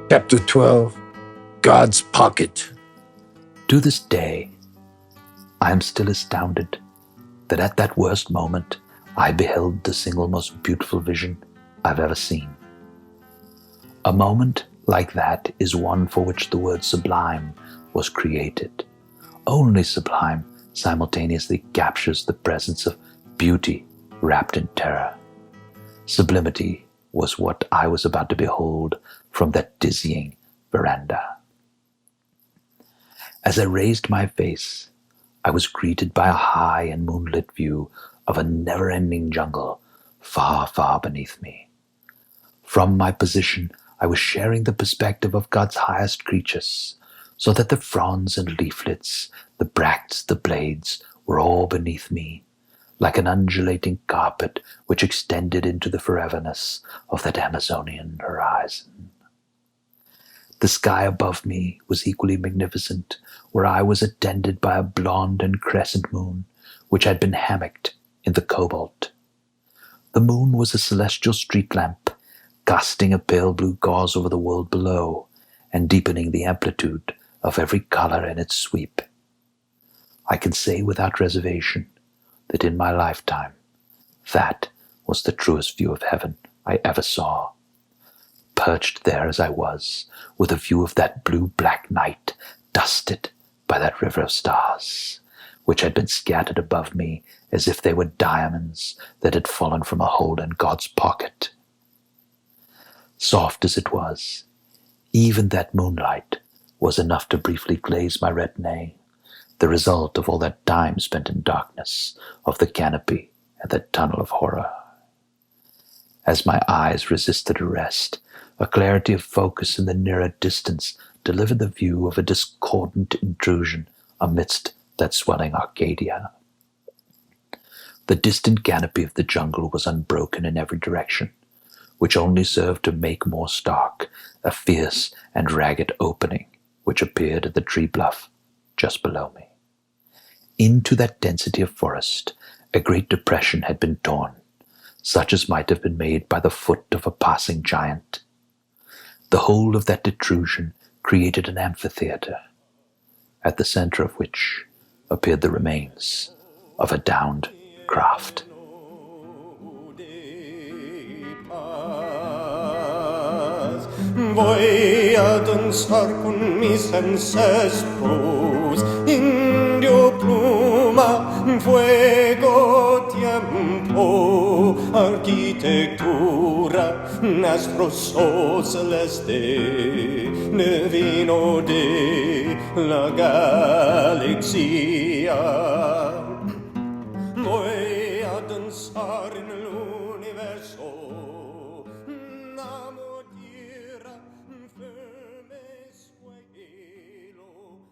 Chapter 12, God's Pocket. To this day, I am still astounded that at that worst moment I beheld the single most beautiful vision I've ever seen. A moment like that is one for which the word sublime was created. Only sublime simultaneously captures the presence of beauty wrapped in terror. Sublimity was what I was about to behold from that dizzying veranda. As I raised my face, I was greeted by a high and moonlit view of a never-ending jungle far, far beneath me. From my position, I was sharing the perspective of God's highest creatures, so that the fronds and leaflets, the bracts, the blades, were all beneath me, like an undulating carpet which extended into the foreverness of that Amazonian horizon. The sky above me was equally magnificent, where I was attended by a blonde and crescent moon, which had been hammocked in the cobalt. The moon was a celestial street lamp, casting a pale blue gauze over the world below, and deepening the amplitude of every color in its sweep. I can say without reservation that in my lifetime, that was the truest view of heaven I ever saw. Perched there as I was, with a view of that blue-black night, dusted by that river of stars, which had been scattered above me as if they were diamonds that had fallen from a hole in God's pocket. Soft as it was, even that moonlight was enough to briefly glaze my retina, the result of all that time spent in darkness of the canopy and that tunnel of horror. As my eyes resisted arrest, a clarity of focus in the nearer distance delivered the view of a discordant intrusion amidst that swelling Arcadia. The distant canopy of the jungle was unbroken in every direction, which only served to make more stark a fierce and ragged opening which appeared at the tree bluff just below me. Into that density of forest a great depression had been torn, such as might have been made by the foot of a passing giant. The whole of that intrusion created an amphitheater, at the center of which appeared the remains of a downed craft. Voy danzar con mis ancestros, indio pluma, fuego, tiempo, arquitectura, astro sol celeste, divino de la galaxia.